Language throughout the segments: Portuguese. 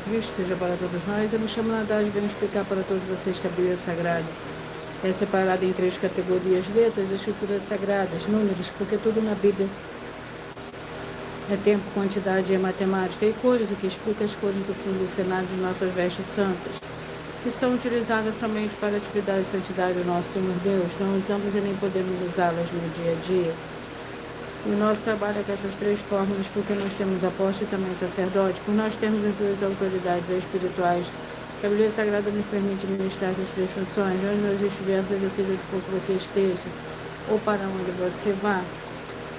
Cristo seja para todos nós. Eu me chamo Nadal e venho explicar para todos vocês que a Bíblia Sagrada é separada em 3 categorias: letras, escrituras sagradas, números, porque tudo na Bíblia é tempo, quantidade e matemática, e cores, o que explica as cores do fundo do cenário de nossas vestes santas, que são utilizadas somente para a atividade e santidade do nosso Senhor Deus. Não usamos e nem podemos usá-las no dia a dia. E o nosso trabalho é com essas 3 fórmulas, porque nós temos apóstolo e também sacerdote. Por nós termos as 2 autoridades espirituais, que a Bíblia Sagrada nos permite ministrar essas 3 funções. Onde nós estivermos, seja onde for que você esteja, ou para onde você vá.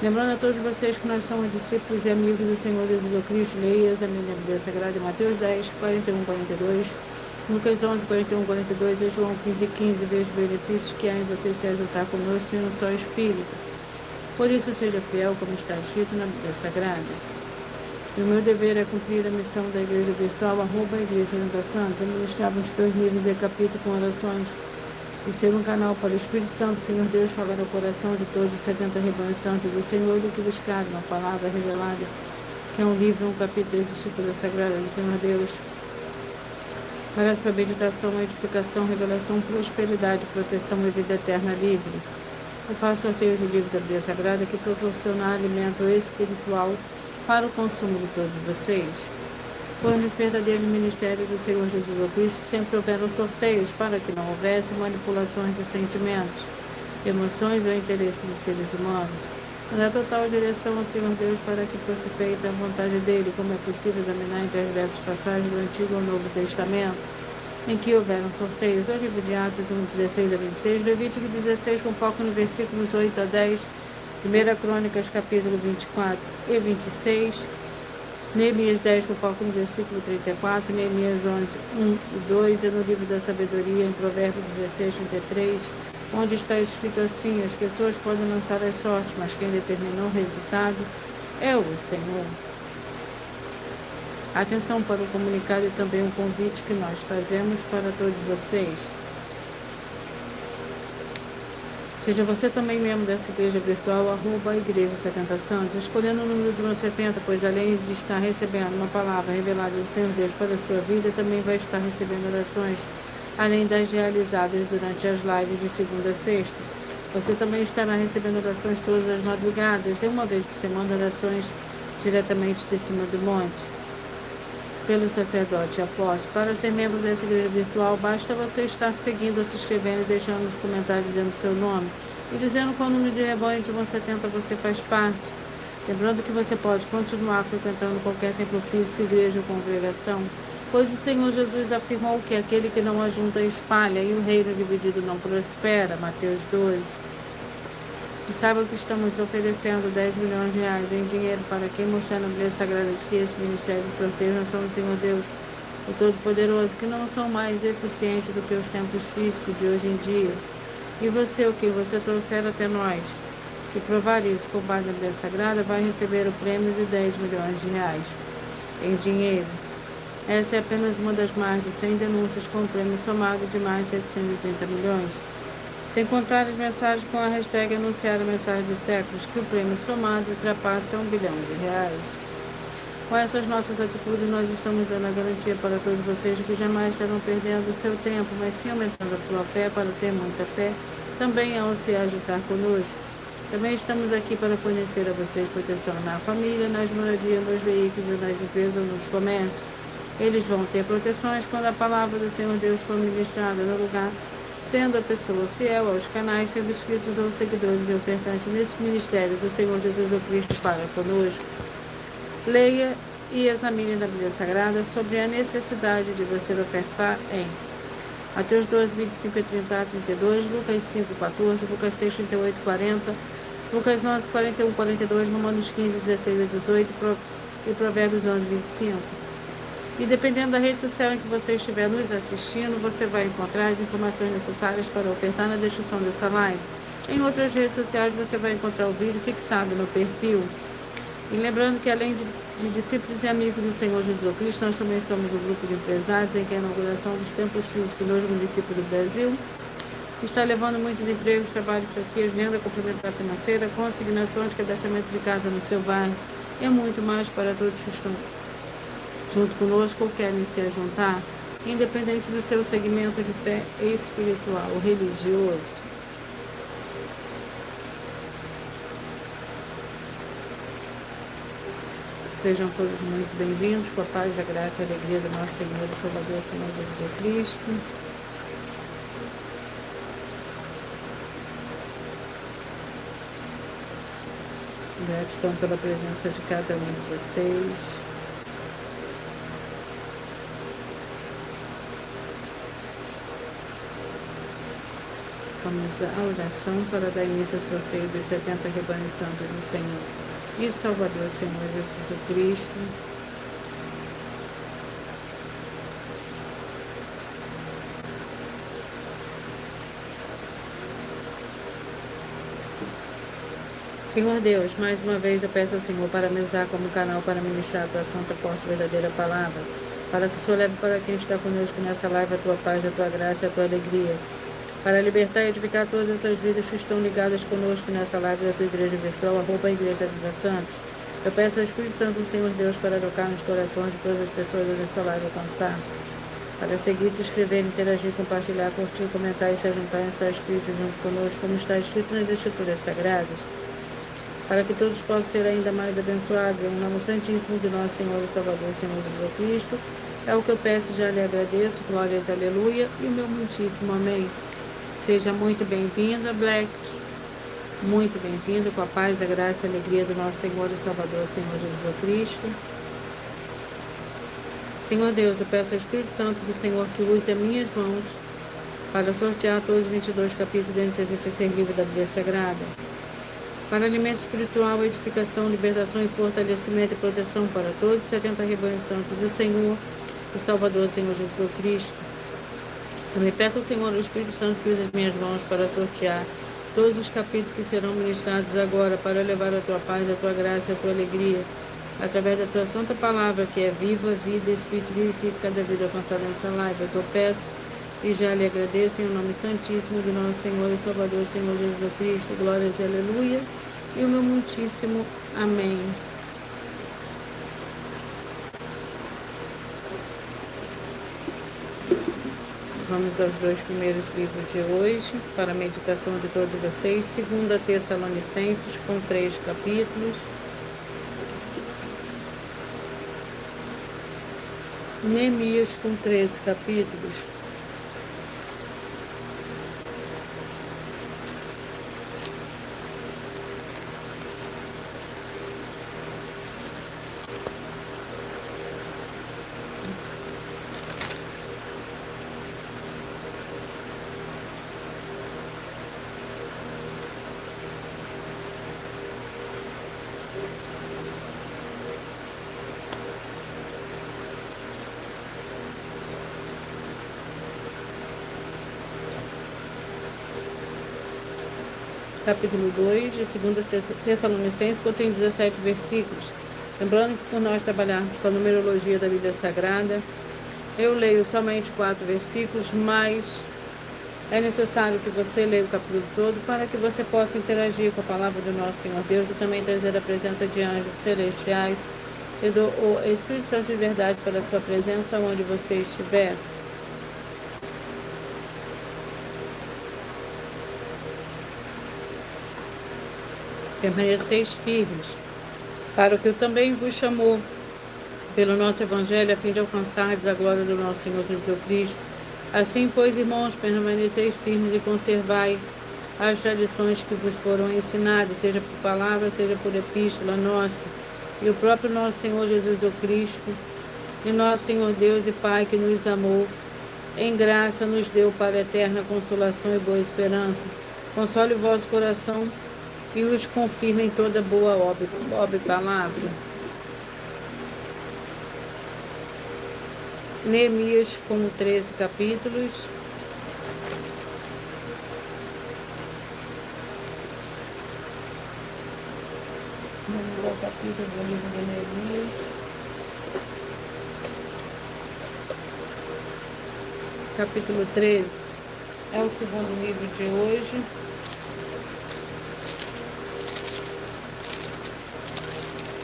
Lembrando a todos vocês que nós somos discípulos e amigos do Senhor Jesus Cristo. Leia, examine a Bíblia Sagrada em Mateus 10, 41, 42, Lucas 11, 41, 42 e João 15, 15. Veja os benefícios que há em você se ajuntar conosco em um só Espírito. Por isso, seja fiel, como está escrito na Bíblia Sagrada. E o meu dever é cumprir a missão da Igreja Virtual, @Igreja Santa Santos, administrar os 2 livros e capítulo com orações, e ser um canal para o Espírito Santo, Senhor Deus, falar no coração de todos os 70 rebanhos santos do Senhor, do que buscar uma palavra revelada, que é um livro, um capítulo das Escrituras Sagradas do Senhor Deus, para a sua meditação, edificação, revelação, prosperidade, proteção e vida eterna livre. Eu faço sorteio de livro da Bíblia Sagrada que proporciona alimento espiritual para o consumo de todos vocês. Foi nos verdadeiros ministérios do Senhor Jesus Cristo sempre houveram sorteios para que não houvesse manipulações de sentimentos, emoções ou interesses de seres humanos. Mas a total direção ao Senhor Deus para que fosse feita a vontade dele, como é possível examinar entre as diversas passagens do Antigo ou Novo Testamento, em que houveram sorteios. O livro de Atos 1, 16 a 26, Levítico 16, com foco nos versículos 8 a 10, 1 Crônicas, capítulo 24 e 26, Neemias 10, com foco no versículo 34, Neemias 11, 1 e 2, e no livro da sabedoria, em Provérbios 16, 33, onde está escrito assim: as pessoas podem lançar as sortes, mas quem determinou o resultado é o Senhor. Atenção para o comunicado e também o convite que nós fazemos para todos vocês. Seja você também membro dessa igreja virtual, @Igreja 70 Santos, escolhendo o número de 170, pois além de estar recebendo uma palavra revelada do Senhor Deus para a sua vida, também vai estar recebendo orações, além das realizadas durante as lives de segunda a sexta. Você também estará recebendo orações todas as madrugadas, e uma vez por semana orações diretamente de cima do monte, pelo sacerdote e apóstolo. Para ser membro dessa igreja virtual, basta você estar seguindo, se inscrevendo e deixando nos comentários dizendo seu nome e dizendo qual número de rebanho de 170 você faz parte. Lembrando que você pode continuar frequentando qualquer templo físico, igreja ou congregação, pois o Senhor Jesus afirmou que aquele que não ajunta espalha, e o reino dividido não prospera. Mateus 12. E saiba que estamos oferecendo 10 milhões de reais em dinheiro para quem mostrar na Bíblia Sagrada de que esse ministério de sorteio nós somos o Senhor Deus, o Todo-Poderoso, que não são mais eficientes do que os templos físicos de hoje em dia. E você, o que você trouxer até nós, e provar isso com base na Bíblia Sagrada, vai receber o prêmio de 10 milhões de reais em dinheiro. Essa é apenas uma das mais de 100 denúncias com um prêmio somado de mais de 730 milhões. Sem contar as mensagens com a hashtag anunciar a mensagem dos séculos, que o prêmio somado ultrapassa 1 bilhão de reais. Com essas nossas atitudes, nós estamos dando a garantia para todos vocês de que jamais estarão perdendo o seu tempo, mas sim aumentando a sua fé para ter muita fé, também ao se ajuntar conosco. Também estamos aqui para fornecer a vocês proteção na família, nas moradias, nos veículos, nas empresas ou nos comércios. Eles vão ter proteções quando a palavra do Senhor Deus for ministrada no lugar, sendo a pessoa fiel aos canais, sendo inscritos ou seguidores e ofertantes nesse ministério do Senhor Jesus Cristo para conosco. Leia e examine na Bíblia Sagrada sobre a necessidade de você ofertar em Mateus 12, 25 e 30 a 32, Lucas 5, 14, Lucas 6, 38 e 40, Lucas 11, 41 e 42, Romanos 15, 16 a 18 e Provérbios 11, 25. E dependendo da rede social em que você estiver nos assistindo, você vai encontrar as informações necessárias para ofertar na descrição dessa live. Em outras redes sociais você vai encontrar o vídeo fixado no perfil. E lembrando que além de discípulos e amigos do Senhor Jesus Cristo, nós também somos um grupo de empresários em que a inauguração dos templos físicos nos municípios do Brasil está levando muitos empregos, trabalho, franquias, renda complementar financeira, consignações, cadastramento de casa no seu bairro e muito mais para todos que estão junto conosco ou querem se juntar, independente do seu segmento de fé espiritual ou religioso. Sejam todos muito bem-vindos, com a paz, a graça e a alegria do nosso Senhor e Salvador, Senhor Jesus Cristo. Gratidão pela presença de cada um de vocês. Vamos à oração para dar início ao sorteio dos 70 rebanhos santos do Senhor e Salvador, Senhor Jesus Cristo. Senhor Deus, mais uma vez eu peço ao Senhor para me usar como canal para ministrar a tua santa, forte e verdadeira palavra, para que o Senhor leve para quem está conosco nessa live a tua paz, a tua graça e a tua alegria, para libertar e edificar todas essas vidas que estão ligadas conosco nessa live da tua igreja virtual, @ Igreja dos Santos. Eu peço ao Espírito Santo do Senhor Deus para tocar nos corações de todas as pessoas dessa live alcançar, para seguir, se inscrever, interagir, compartilhar, curtir, comentar e se juntar em seu Espírito junto conosco, como está escrito nas Escrituras Sagradas, para que todos possam ser ainda mais abençoados, em nome santíssimo de nosso Senhor e Salvador, Senhor Jesus Cristo. É o que eu peço e já lhe agradeço. Glórias, aleluia, e o meu muitíssimo amém. Seja muito bem-vinda, Black, muito bem-vindo, com a paz, a graça e a alegria do nosso Senhor e Salvador, Senhor Jesus Cristo. Senhor Deus, eu peço ao Espírito Santo do Senhor que use as minhas mãos para sortear todos os 22 capítulos do 66 livro da Bíblia Sagrada, para alimento espiritual, edificação, libertação e fortalecimento e proteção para todos os 70 rebanhos santos do Senhor e Salvador, Senhor Jesus Cristo. Também peço ao Senhor, o Espírito Santo, que use as minhas mãos para sortear todos os capítulos que serão ministrados agora, para levar a tua paz, a tua graça e a tua alegria, através da tua santa palavra, que é viva, vida, Espírito vivifica cada vida alcançada nessa live. Eu peço e já lhe agradeço em nome santíssimo de nosso Senhor e Salvador, Senhor Jesus Cristo. Glórias e aleluia, e o meu muitíssimo amém. Vamos aos 2 primeiros livros de hoje, para a meditação de todos vocês. 2 Tessalonicenses, com 3 capítulos. Neemias, com 13 capítulos. Capítulo 2 de 2 Tessalonicenses, contém 17 versículos. Lembrando que por nós trabalharmos com a numerologia da Bíblia Sagrada, eu leio somente 4 versículos, mas é necessário que você leia o capítulo todo para que você possa interagir com a palavra do nosso Senhor Deus e também trazer a presença de anjos celestiais e do Espírito Santo de verdade para a sua presença onde você estiver. Permaneceis firmes, para o que também vos chamou pelo nosso Evangelho, a fim de alcançardes a glória do nosso Senhor Jesus Cristo. Assim, pois, irmãos, permaneceis firmes e conservai as tradições que vos foram ensinadas, seja por palavra, seja por epístola nossa, e o próprio nosso Senhor Jesus Cristo, e nosso Senhor Deus e Pai, que nos amou, em graça nos deu para a eterna consolação e boa esperança. Console o vosso coração e os confirma em toda boa obra e palavra. Neemias, com 13 capítulos. Vamos ao capítulo do livro de Neemias. Capítulo 13 é o segundo livro de hoje.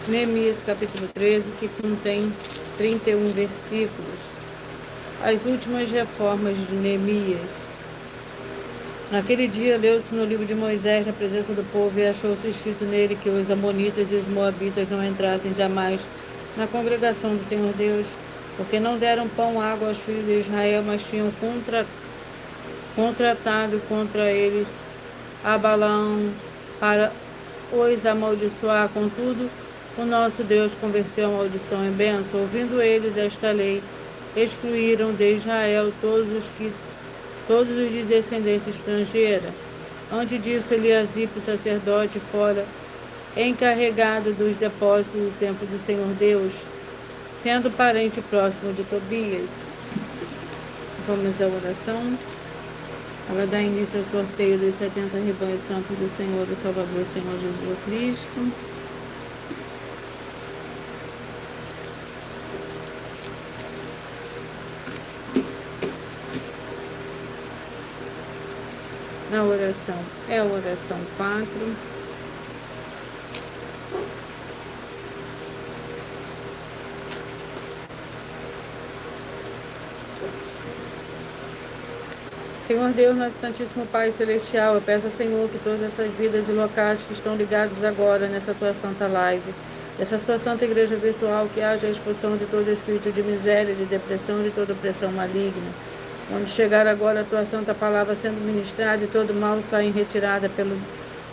Neemias, capítulo 13, que contém 31 versículos. As últimas reformas de Neemias. Naquele dia leu-se no livro de Moisés na presença do povo e achou-se escrito nele que os amonitas e os moabitas não entrassem jamais na congregação do Senhor Deus, porque não deram pão, água aos filhos de Israel, mas tinham contratado contra eles a Balaão para os amaldiçoar. Contudo, o nosso Deus converteu a maldição em bênção. Ouvindo eles esta lei, excluíram de Israel todos os de descendência estrangeira. Antes disso, Eliasibe, sacerdote, fora encarregado dos depósitos do templo do Senhor Deus, sendo parente próximo de Tobias. Vamos à oração. Ela dá início ao sorteio dos 70 rebanhos santos do Senhor, do Salvador, Senhor Jesus Cristo. Na oração, é a oração 4. Senhor Deus, nosso Santíssimo Pai Celestial, eu peço ao Senhor que todas essas vidas e locais que estão ligados agora nessa tua santa live, dessa sua santa igreja virtual, que haja a expulsão de todo espírito de miséria, de depressão, de toda opressão maligna. Quando chegar agora a tua santa palavra sendo ministrada e todo mal sair em retirada pelo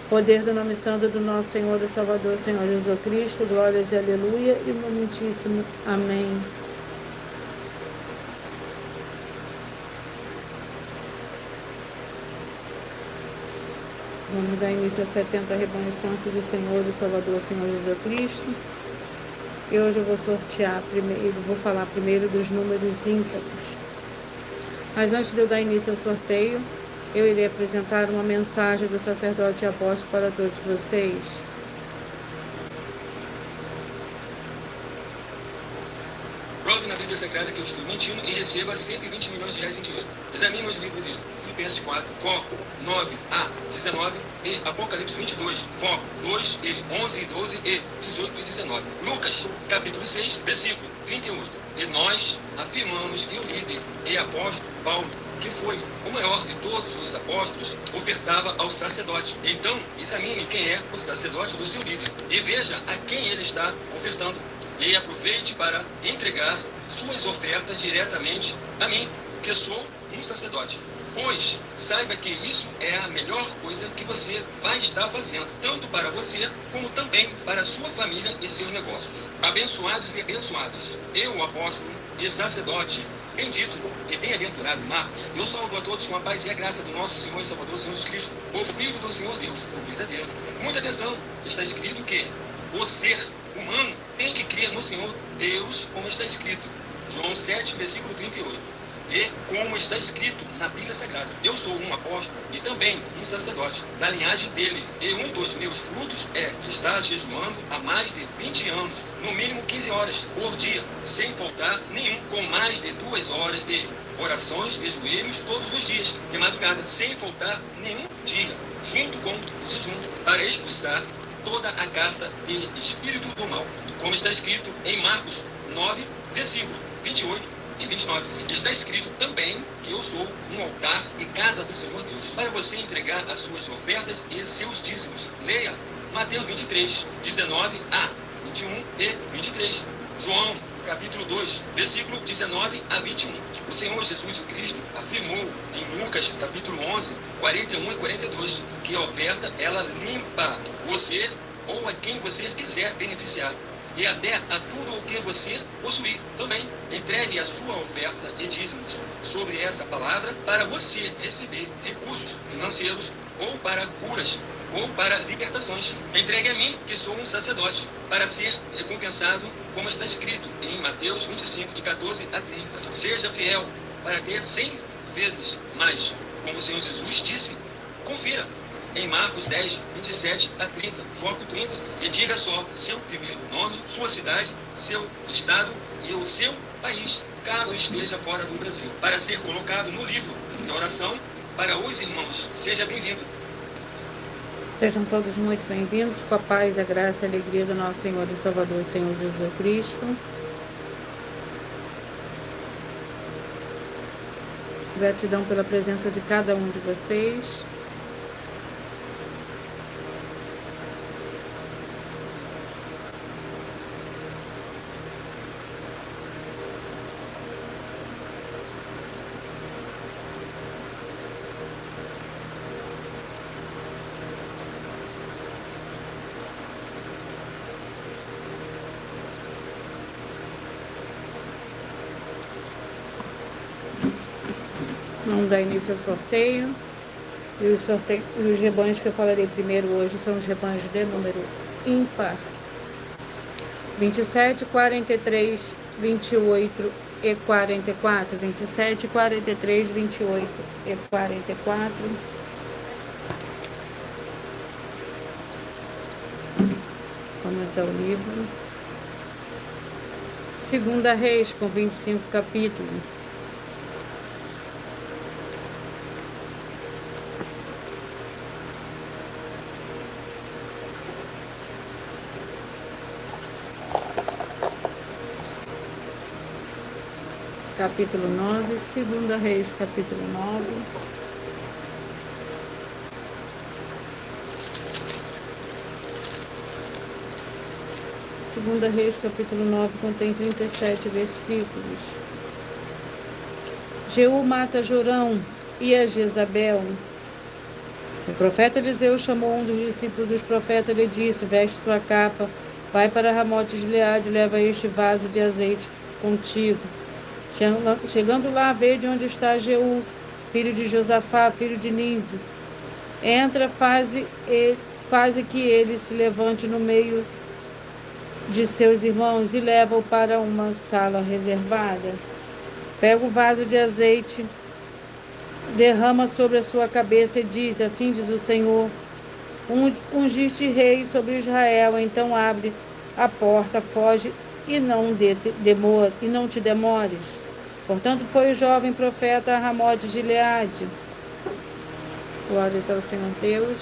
poder do nome santo do nosso Senhor e Salvador, Senhor Jesus Cristo, glórias e aleluia, e muitíssimo amém. Vamos dar início aos 70 rebanhos santos do Senhor e Salvador, Senhor Jesus Cristo. E hoje eu vou sortear primeiro, vou falar primeiro dos números ímpares. Mas antes de eu dar início ao sorteio, eu irei apresentar uma mensagem do sacerdote e apóstolo para todos vocês. Prove na Bíblia Sagrada que eu estou mentindo e receba 120 milhões de reais em dinheiro. Examine os livros de Filipenses 4, foco 9a 19 e Apocalipse 22, foco 2 e 11 e 12 e 18 e 19. Lucas, capítulo 6, versículo 38. E nós afirmamos que o líder e apóstolo Paulo, que foi o maior de todos os apóstolos, ofertava ao sacerdote. Então, examine quem é o sacerdote do seu líder e veja a quem ele está ofertando. E aproveite para entregar suas ofertas diretamente a mim, que sou um sacerdote. Pois saiba que isso é a melhor coisa que você vai estar fazendo, tanto para você como também para a sua família e seus negócios. Abençoados e abençoadas, eu, o apóstolo e sacerdote, bendito e bem-aventurado Marcos, eu saúdo a todos com a paz e a graça do nosso Senhor e Salvador, Senhor Jesus Cristo, o Filho do Senhor Deus, o verdadeiro. Muita atenção, está escrito que o ser humano tem que crer no Senhor Deus, como está escrito. João 7, versículo 38. E como está escrito na Bíblia Sagrada, eu sou um apóstolo e também um sacerdote da linhagem dele. E um dos meus frutos é estar jejuando há mais de 20 anos, no mínimo 15 horas por dia, sem faltar nenhum, com mais de 2 horas de orações de joelhos todos os dias, de madrugada, sem faltar nenhum dia, junto com o jejum, para expulsar toda a casta de espírito do mal, como está escrito em Marcos 9, versículo 28 e 29. Está escrito também que eu sou um altar e casa do Senhor Deus, para você entregar as suas ofertas e seus dízimos. Leia Mateus 23, 19 a 21 e 23. João, capítulo 2, versículo 19 a 21. O Senhor Jesus o Cristo afirmou em Lucas, capítulo 11, 41 e 42, que a oferta, ela limpa você ou a quem você quiser beneficiar, e até a tudo o que você possuir. Também entregue a sua oferta e dízimos sobre essa palavra para você receber recursos financeiros, ou para curas, ou para libertações. Entregue a mim, que sou um sacerdote, para ser recompensado, como está escrito em Mateus 25, de 14 a 30. Seja fiel para ter 100 vezes mais, como o Senhor Jesus disse. Confira em Marcos 10, 27 a 30, foco 30, e diga só seu primeiro nome, sua cidade, seu estado e o seu país, caso esteja fora do Brasil, para ser colocado no livro da oração para os irmãos. Seja bem-vindo. Sejam todos muito bem-vindos, com a paz, a graça e a alegria do nosso Senhor e Salvador, Senhor Jesus Cristo. Gratidão pela presença de cada um de vocês. Vamos dar início ao sorteio. E os rebanhos que eu falarei primeiro hoje são os rebanhos de número ímpar. 27, 43, 28 e 44. 27, 43, 28 e 44. Vamos ao livro. Segunda Reis, com 25 capítulos. Capítulo 9, Segunda Reis, capítulo 9. Segunda Reis, capítulo 9, contém 37 versículos. Jeú mata Jorão e a Jezabel. O profeta Eliseu chamou um dos discípulos dos profetas e lhe disse: veste tua capa, vai para Ramote de Gileade, leva este vaso de azeite contigo. Chegando lá, vede onde está Jeú, filho de Josafá, filho de Nise. Entra, faze que ele se levante no meio de seus irmãos e leva-o para uma sala reservada. Pega o vaso de azeite, derrama sobre a sua cabeça e diz: assim diz o Senhor, ungiste rei sobre Israel. Então abre a porta, foge e não te demores. Portanto, foi o jovem profeta a Ramote de Gileade. Glórias ao Senhor Deus.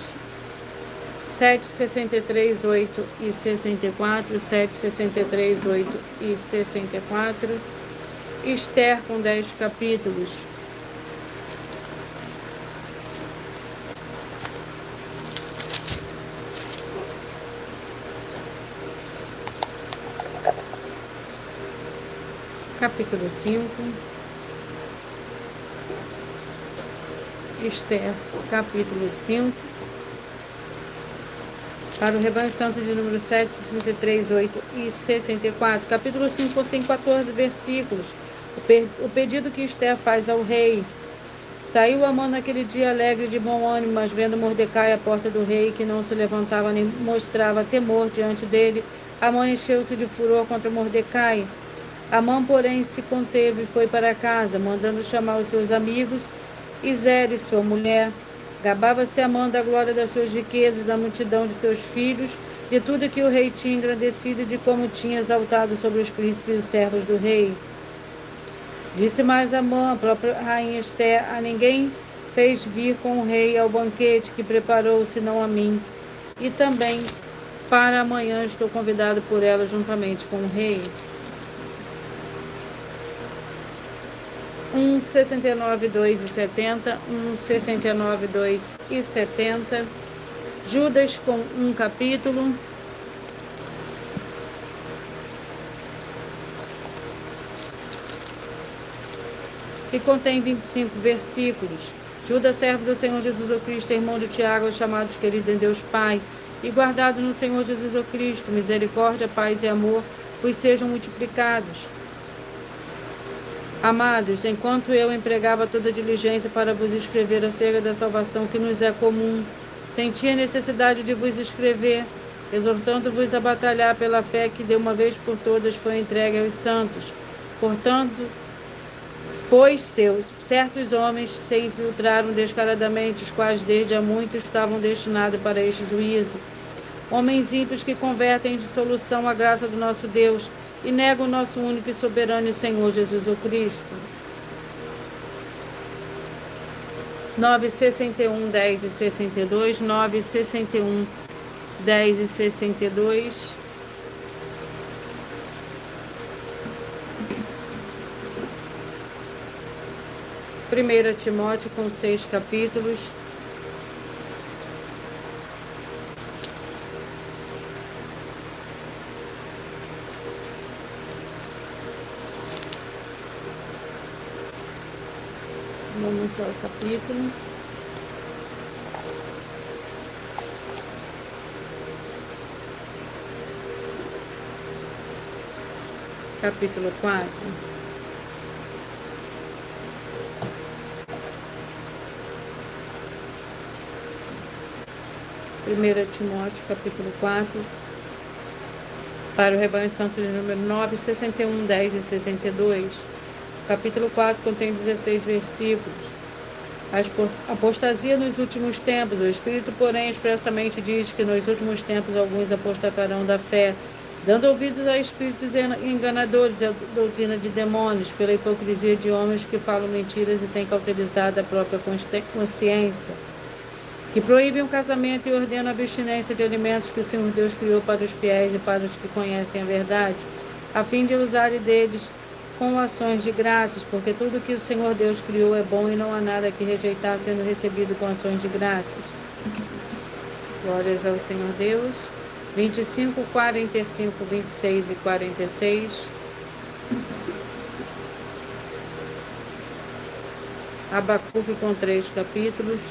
7, 63, 8 e 64. 7, 63, 8 e 64. Esther, com 10 capítulos. Capítulo 5. Esther, capítulo 5. Para o rebanho santo de número 7, 63, 8 e 64. Capítulo 5 contém 14 versículos. O pedido que Esther faz ao rei. Saiu Amã naquele dia alegre de bom ânimo, mas vendo Mordecai à porta do rei, que não se levantava nem mostrava temor diante dele, Amã encheu-se de furor contra Mordecai. Amã, porém, se conteve e foi para casa, mandando chamar os seus amigos, e Zeres, sua mulher. Gabava-se Amã da glória das suas riquezas, da multidão de seus filhos, de tudo que o rei tinha engrandecido e de como tinha exaltado sobre os príncipes e os servos do rei. Disse mais Amã, a própria rainha Esther: a ninguém fez vir com o rei ao banquete que preparou, senão a mim. E também para amanhã estou convidado por ela juntamente com o rei. 69, 2 e 70, 69, 2 e 70, Judas com um capítulo, que contém 25 versículos. Judas, servo do Senhor Jesus o Cristo, irmão de Tiago, chamados querido em Deus Pai, e guardado no Senhor Jesus o Cristo, misericórdia, paz e amor, vos sejam multiplicados. Amados, enquanto eu empregava toda diligência para vos escrever acerca da salvação que nos é comum, senti a necessidade de vos escrever, exortando-vos a batalhar pela fé que de uma vez por todas foi entregue aos santos. Portanto, pois certos homens se infiltraram descaradamente, os quais desde há muito estavam destinados para este juízo. Homens ímpios que convertem em dissolução a graça do nosso Deus e negam o nosso único e soberano e Senhor Jesus o Cristo. 9, 61, 10 e 62, 9, 61, 10 e 62. 1 Timóteo com 6 capítulos. Vamos ao capítulo. Capítulo 4. Primeira Timóteo, capítulo 4. Para o rebanho santo de número 9, 61, 10 e 62. Capítulo 4 contém 16 versículos. A apostasia nos últimos tempos. O Espírito, porém, expressamente diz que nos últimos tempos alguns apostatarão da fé, dando ouvidos a espíritos enganadores, a doutrina de demônios, pela hipocrisia de homens que falam mentiras e têm cauterizado a própria consciência, que proíbem o casamento e ordenam a abstinência de alimentos que o Senhor Deus criou para os fiéis e para os que conhecem a verdade, a fim de usarem deles com ações de graças, porque tudo que o Senhor Deus criou é bom e não há nada que rejeitar sendo recebido com ações de graças. Glórias ao Senhor Deus. 25, 45, 26 e 46. Abacuque com 3 capítulos.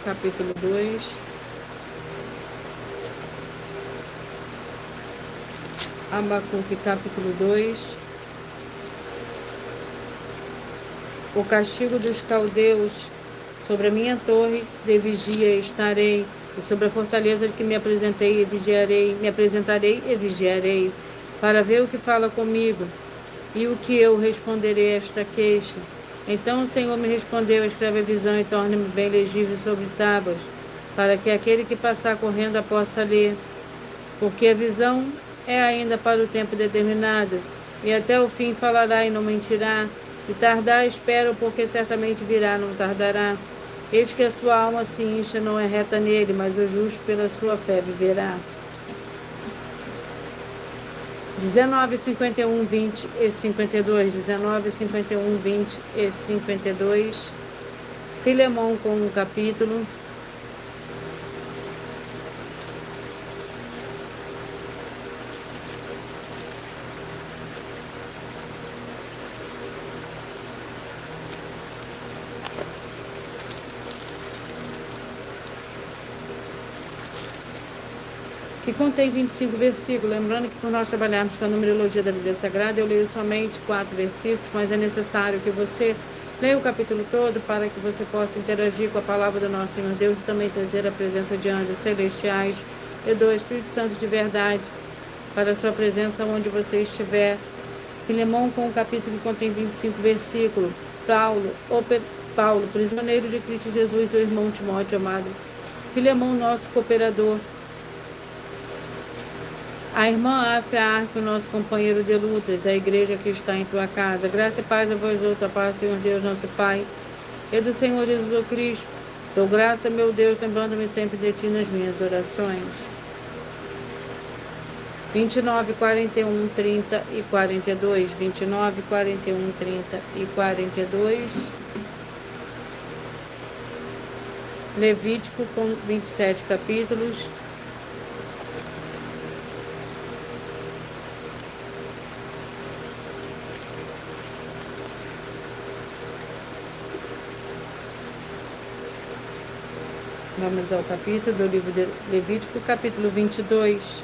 Capítulo 2. Abacuque, capítulo 2. O castigo dos caldeus. Sobre a minha torre de vigia estarei, e sobre a fortaleza de que me apresentarei e vigiarei, para ver o que fala comigo, e o que eu responderei a esta queixa. Então o Senhor me respondeu: escreve a visão e torne-me bem legível sobre tábuas, para que aquele que passar correndo a possa ler. Porque a visão é ainda para o tempo determinado, e até o fim falará e não mentirá. Se tardar, espero, porque certamente virá, não tardará. Eis que a sua alma se incha, não é reta nele, mas o justo pela sua fé viverá. 19, 51, 20 e 52. 19, 51, 20 e 52. Filemão com um capítulo. Que contém 25 versículos. Lembrando que por nós trabalharmos com a numerologia da Bíblia Sagrada, eu leio somente 4 versículos, mas é necessário que você leia o capítulo todo para que você possa interagir com a palavra do nosso Senhor Deus e também trazer a presença de anjos celestiais e do Espírito Santo de verdade para a sua presença onde você estiver. Filemão com o capítulo que contém 25 versículos. Paulo, prisioneiro de Cristo Jesus, o irmão Timóteo amado. Filemão, nosso cooperador. A irmã Arpe, nosso companheiro de lutas, a igreja que está em tua casa. Graça e paz a vós outros, a paz do Senhor Deus, nosso Pai, e do Senhor Jesus Cristo. Dou graça, meu Deus, lembrando-me sempre de ti nas minhas orações. 29, 41, 30 e 42. 29, 41, 30 e 42. Levítico com 27 capítulos. Vamos ao capítulo do livro de Levítico, capítulo 22.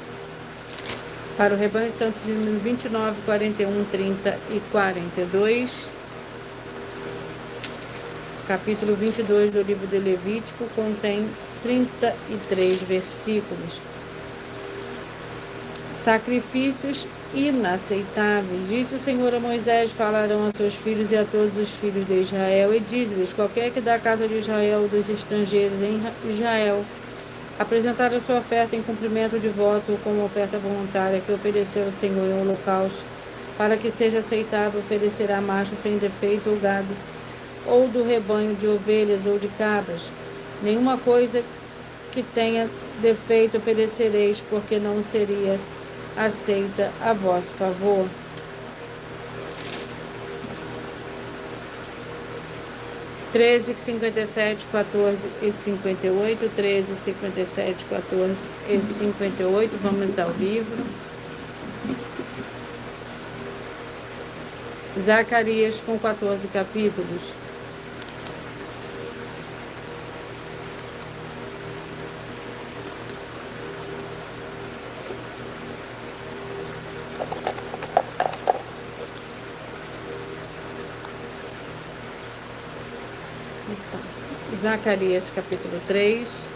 Para o rebanho santo de número 29, 41, 30 e 42. Capítulo 22 do livro de Levítico contém 33 versículos. Sacrifícios inaceitáveis. Disse o Senhor a Moisés: falarão a seus filhos e a todos os filhos de Israel, e diz-lhes: qualquer que da casa de Israel ou dos estrangeiros em Israel apresentar a sua oferta em cumprimento de voto ou como oferta voluntária que ofereceu ao Senhor em holocausto, para que seja aceitável, oferecerá macho sem defeito ou gado, ou do rebanho de ovelhas ou de cabras. Nenhuma coisa que tenha defeito oferecereis, porque não seria aceita a vosso favor. Treze, 57, 14 e 58, 13, 57, 14 e 58. Vamos ao livro. Zacarias com 14 capítulos. Zacarias capítulo 3,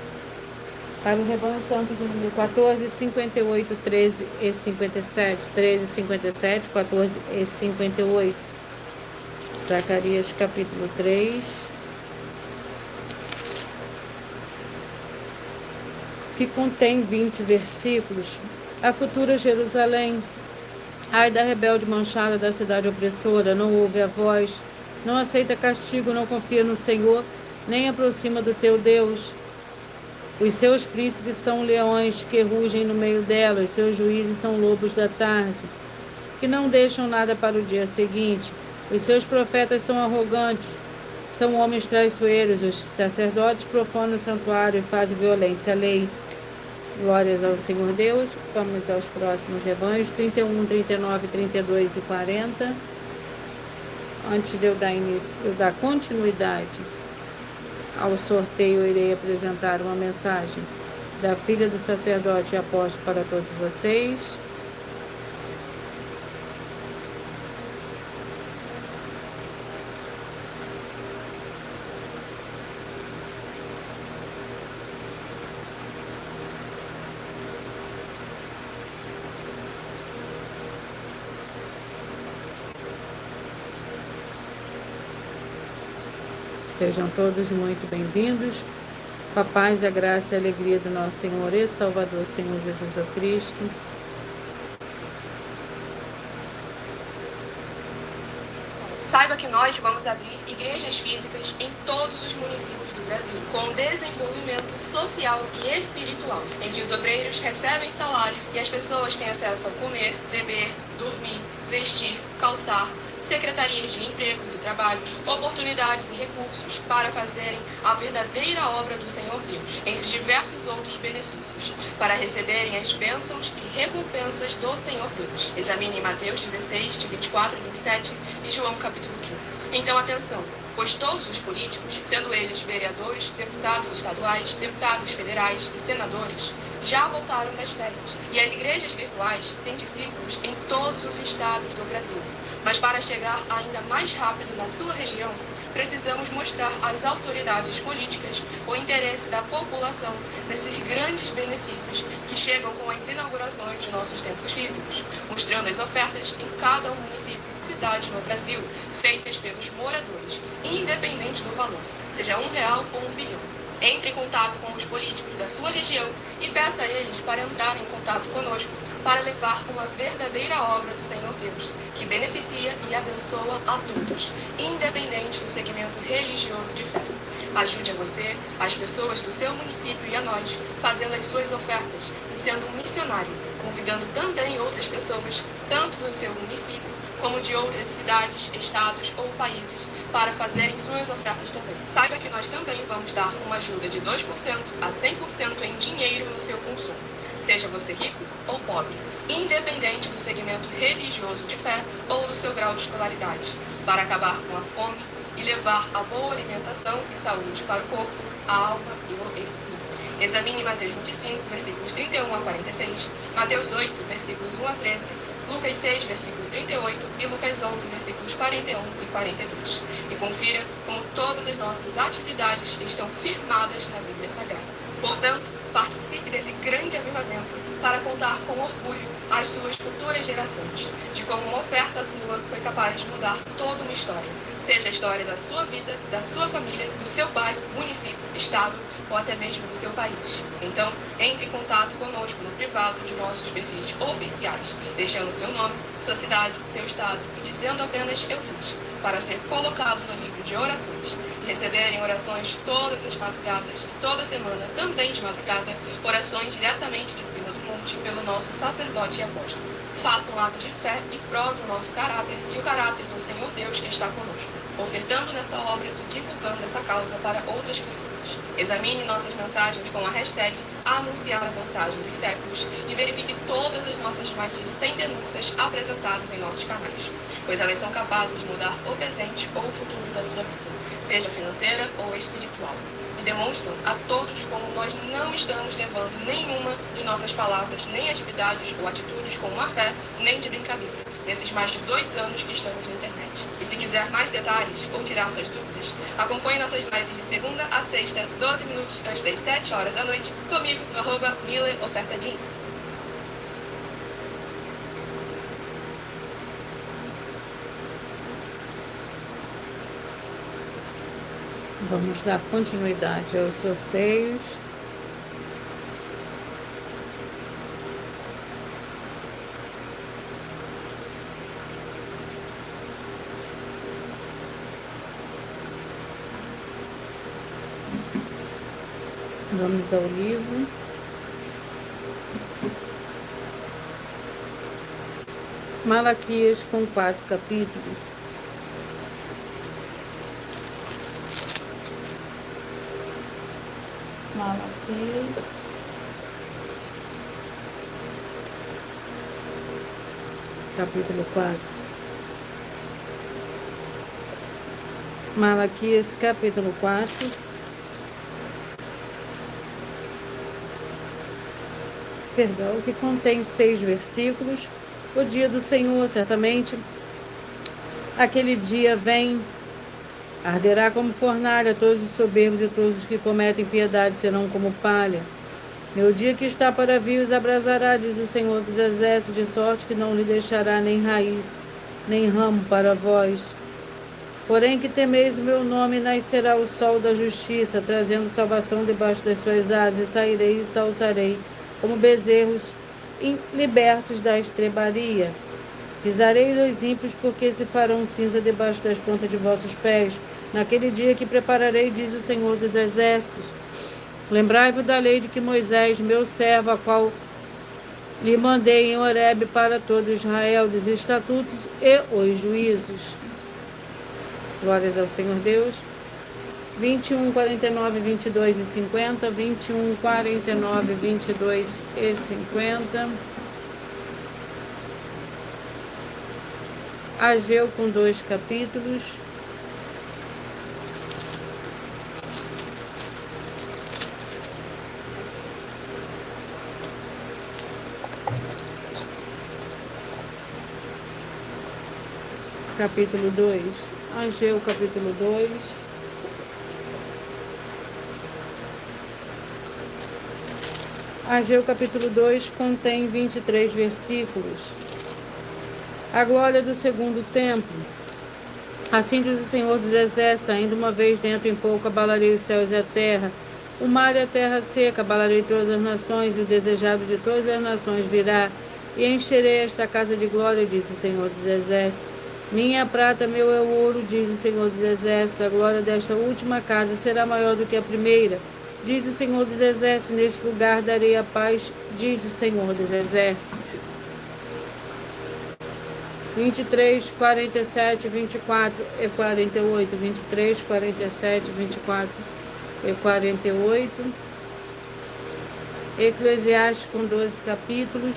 para o rebanho santo de número 14, 58, 13 e 57, 13, 57, 14 e 58. Zacarias capítulo 3, que contém 20 versículos. A futura Jerusalém, ai da rebelde manchada da cidade opressora, não ouve a voz, não aceita castigo, não confia no Senhor, nem aproxima do teu Deus. Os seus príncipes são leões que rugem no meio dela, os seus juízes são lobos da tarde, que não deixam nada para o dia seguinte. Os seus profetas são arrogantes, são homens traiçoeiros, os sacerdotes profanam o santuário e fazem violência à lei. Glórias ao Senhor Deus. Vamos aos próximos rebanhos, 31, 39, 32 e 40. Antes de eu dar continuidade ao sorteio, eu irei apresentar uma mensagem da filha do sacerdote e apóstolo para todos vocês. Sejam todos muito bem-vindos. Com a paz, a graça e a alegria do nosso Senhor e Salvador, Senhor Jesus Cristo. Saiba que nós vamos abrir igrejas físicas em todos os municípios do Brasil, com desenvolvimento social e espiritual, em que os obreiros recebem salário e as pessoas têm acesso a comer, beber, dormir, vestir, calçar, secretarias de empregos e trabalhos, oportunidades e recursos para fazerem a verdadeira obra do Senhor Deus, entre diversos outros benefícios, para receberem as bênçãos e recompensas do Senhor Deus. Examine Mateus 16, de 24 a 27 e João capítulo 15. Então atenção, pois todos os políticos, sendo eles vereadores, deputados estaduais, deputados federais e senadores, já voltaram das férias. E as igrejas virtuais têm discípulos em todos os estados do Brasil. Mas para chegar ainda mais rápido na sua região, precisamos mostrar às autoridades políticas o interesse da população nesses grandes benefícios que chegam com as inaugurações de nossos templos físicos, mostrando as ofertas em cada município e cidade no Brasil, feitas pelos moradores, independente do valor, seja R$1 ou R$1 bilhão. Entre em contato com os políticos da sua região e peça a eles para entrar em contato conosco para levar uma verdadeira obra do Senhor Deus, que beneficia e abençoa a todos, independente do segmento religioso de fé. Ajude a você, as pessoas do seu município e a nós, fazendo as suas ofertas e sendo um missionário, convidando também outras pessoas, tanto do seu município como de outras cidades, estados ou países, para fazerem suas ofertas também. Saiba que nós também vamos dar uma ajuda de 2% a 100% em dinheiro no seu consumo, seja você rico ou pobre, independente do segmento religioso de fé ou do seu grau de escolaridade, para acabar com a fome e levar a boa alimentação e saúde para o corpo, a alma e o espírito. Examine Mateus 25, versículos 31 a 46, Mateus 8, versículos 1 a 13, Lucas 6, versículo 38 e Lucas 11, versículos 41 e 42. E confira como todas as nossas atividades estão firmadas na Bíblia Sagrada. Portanto, participe desse grande avivamento para contar com orgulho às suas futuras gerações, de como uma oferta sua foi capaz de mudar toda uma história, seja a história da sua vida, da sua família, do seu bairro, município, estado ou até mesmo do seu país. Então, entre em contato conosco no privado de nossos perfis oficiais, deixando seu nome, sua cidade, seu estado e dizendo apenas "eu fiz", para ser colocado no livro de orações e receberem orações todas as madrugadas e toda semana, também de madrugada, orações diretamente de cima do monte pelo nosso sacerdote e apóstolo. Faça um ato de fé e prove o nosso caráter e o caráter do Senhor Deus que está conosco, ofertando nessa obra e divulgando essa causa para outras pessoas. Examine nossas mensagens com a hashtag Anunciar a Mensagem dos Séculos e verifique todas as nossas mais de 100 denúncias apresentadas em nossos canais, pois elas são capazes de mudar o presente ou o futuro da sua vida, seja financeira ou espiritual, e demonstram a todos como nós não estamos levando nenhuma de nossas palavras, nem atividades ou atitudes com má fé, nem de brincadeira, nesses mais de 2 anos que estamos na internet. E se quiser mais detalhes ou tirar suas dúvidas, acompanhe nossas lives de segunda a sexta, 12 minutos antes das 7 horas da noite, comigo no @MileOfertadinho. Vamos dar continuidade aos sorteios. Vamos ao livro. Malaquias, com 4 capítulos. Malaquias. Capítulo 4. Malaquias, capítulo 4. Perdão, que contém 6 versículos. O dia do Senhor, certamente, aquele dia vem, arderá como fornalha, todos os soberbos e todos os que cometem piedade serão como palha. Meu dia que está para vir os abrasará, diz o Senhor dos Exércitos, de sorte que não lhe deixará nem raiz, nem ramo para vós. Porém que temeis o meu nome, nascerá o sol da justiça, trazendo salvação debaixo das suas asas, e sairei e saltarei, como bezerros libertos da estrebaria. Pisarei dos ímpios, porque se farão cinza debaixo das pontas de vossos pés, naquele dia que prepararei, diz o Senhor dos Exércitos. Lembrai-vos da lei de que Moisés, meu servo, a qual lhe mandei em Horebe para todo Israel, dos estatutos e os juízos. Glórias ao Senhor Deus. 21, 49, 22 e 50, 21, 49, 22 e 50. Ageu, com 2 capítulos. Capítulo 2. Ageu, capítulo 2. Ageu capítulo 2 contém 23 versículos. A glória do segundo templo. Assim diz o Senhor dos Exércitos, ainda uma vez dentro em pouco abalarei os céus e a terra, o mar e a terra seca, abalarei todas as nações, e o desejado de todas as nações virá, e encherei esta casa de glória, diz o Senhor dos Exércitos. Minha prata, meu é o ouro, diz o Senhor dos Exércitos, a glória desta última casa será maior do que a primeira. Diz o Senhor dos Exércitos, neste lugar darei a paz, diz o Senhor dos Exércitos. 23, 47, 24 e 48. 23, 47, 24 e 48. Eclesiastes, com 12 capítulos.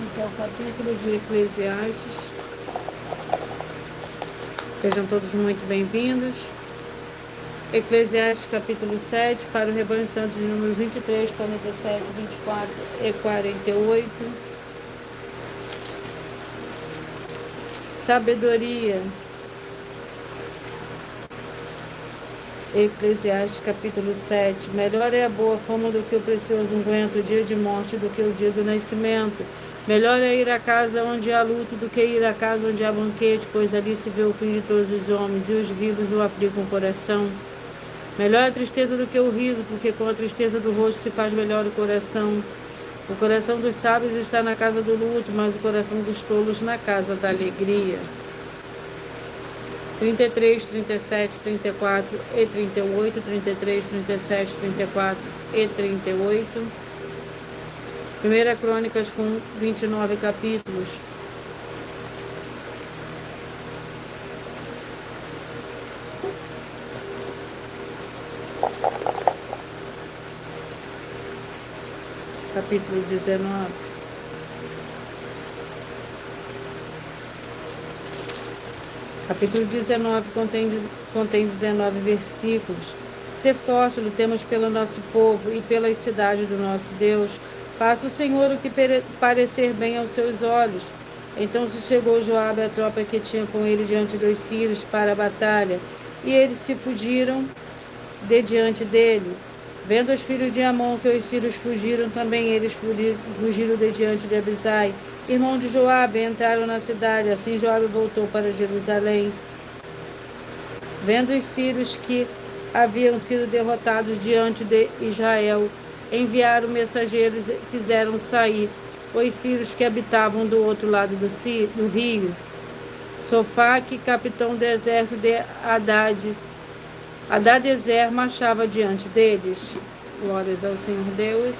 Esse é o capítulo de Eclesiastes. Sejam todos muito bem-vindos. Eclesiastes capítulo 7, para o rebanho santo de número 23, 47, 24 e 48. sabedoria. Eclesiastes capítulo 7. Melhor é a boa fama do que o precioso unguento, o dia de morte do que o dia do nascimento. Melhor é ir à casa onde há luto do que ir à casa onde há banquete, pois ali se vê o fim de todos os homens, e os vivos o aplicam o coração. Melhor é a tristeza do que o riso, porque com a tristeza do rosto se faz melhor o coração. O coração dos sábios está na casa do luto, mas o coração dos tolos na casa da alegria. 33, 37, 34 e 38, 33, 37, 34 e 38. 1 Crônicas com 29 capítulos. Capítulo 19. Capítulo 19 contém 19 versículos. Ser forte, lutemos pelo nosso povo e pelas cidades do nosso Deus. Faça o Senhor o que parecer bem aos seus olhos. Então se chegou Joabe e a tropa que tinha com ele diante dos sírios para a batalha, e eles se fugiram de diante dele. Vendo os filhos de Amon que os sírios fugiram, também eles fugiram de diante de Abisai, irmão de Joabe, entraram na cidade. Assim Joabe voltou para Jerusalém. Vendo os sírios que haviam sido derrotados diante de Israel, enviaram mensageiros e fizeram sair os sírios que habitavam do outro lado do rio. Sofaque, capitão do exército de Hadadezer, marchava diante deles. Glórias ao Senhor Deus.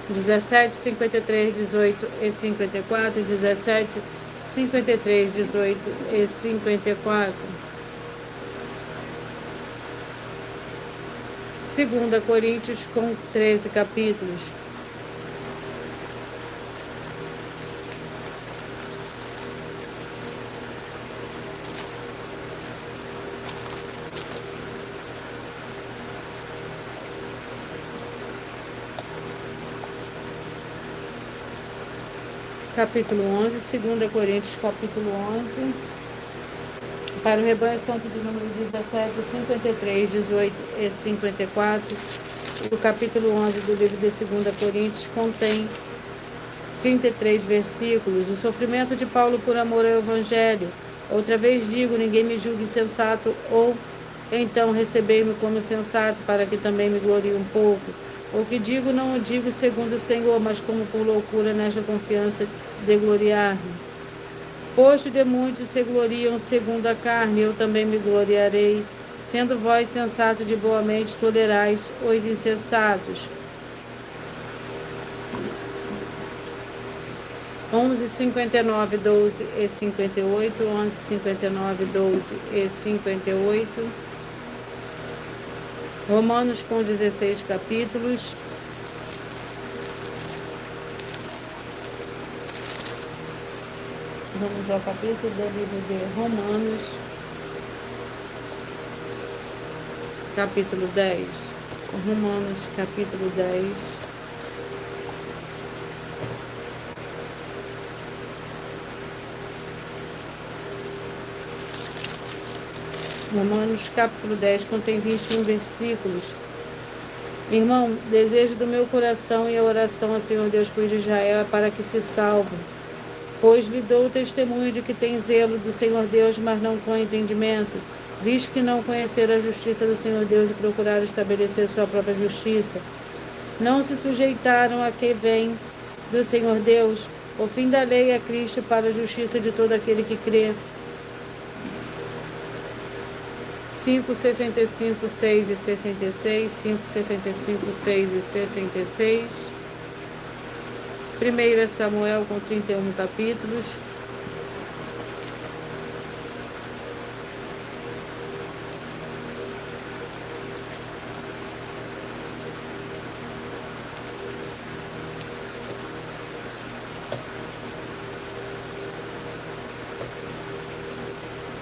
17, 53, 18 e 54, 17, 53, 18 e 54. 2 Coríntios com 13 capítulos. Capítulo 11, 2 Coríntios, capítulo 11, para o rebanho santo de número 17, 53, 18 e 54. O capítulo 11 do livro de 2 Coríntios contém 33 versículos. O sofrimento de Paulo por amor ao Evangelho. Outra vez digo, ninguém me julgue insensato, ou então recebei-me como sensato, para que também me glorie um pouco. O que digo, não o digo segundo o Senhor, mas como por loucura, nesta confiança de gloriar-me. Posto de muitos se gloriam segundo a carne, eu também me gloriarei, sendo vós sensatos de boa mente, tolerais os insensatos. 11, 59, 12 e 58, 11, 59, 12 e 58. Romanos com 16 capítulos. Vamos ao capítulo do livro de Romanos, capítulo 10. Romanos, capítulo 10. Romanos capítulo 10 contém 21 versículos. Irmão, desejo do meu coração e a oração ao Senhor Deus de Israel é para que se salve. Pois lhe dou testemunho de que tem zelo do Senhor Deus, mas não com entendimento, visto que não conheceram a justiça do Senhor Deus e procuraram estabelecer sua própria justiça. Não se sujeitaram a que vem do Senhor Deus. O fim da lei é Cristo para a justiça de todo aquele que crê. 5, 65, 6 e 66, 5, 65, 6 e 66. 1 Samuel com 31 capítulos.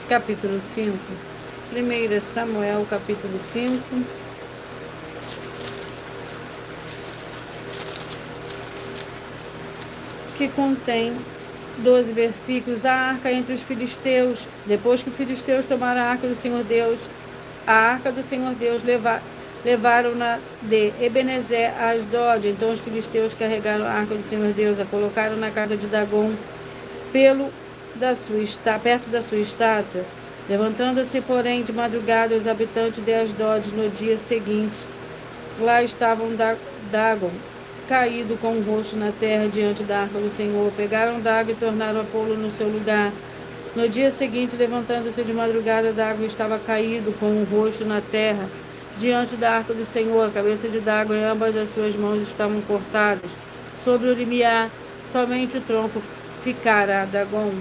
Capítulo 5. 1 Samuel, capítulo 5. Que contém 12 versículos. A arca entre os filisteus. Depois que os filisteus tomaram a arca do Senhor Deus, a arca do Senhor Deus levaram-na de Ebenezer a Asdod. Então os filisteus carregaram a arca do Senhor Deus, a colocaram na casa de Dagom, perto da sua estátua. Levantando-se, porém, de madrugada, os habitantes de Asdod no dia seguinte, lá estavam Dagon, caído com o rosto na terra diante da arca do Senhor. Pegaram Dagon e tornaram a pô-lo no seu lugar. No dia seguinte, levantando-se de madrugada, Dagon estava caído com o rosto na terra diante da arca do Senhor. A cabeça de Dagon e ambas as suas mãos estavam cortadas. Sobre o limiar, somente o tronco ficara. Dagon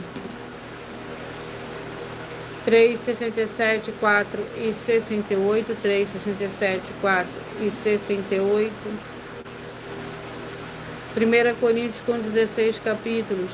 3, 67, 4 e 68, 3, 67, 4 e 68. 1 Coríntios com 16 capítulos.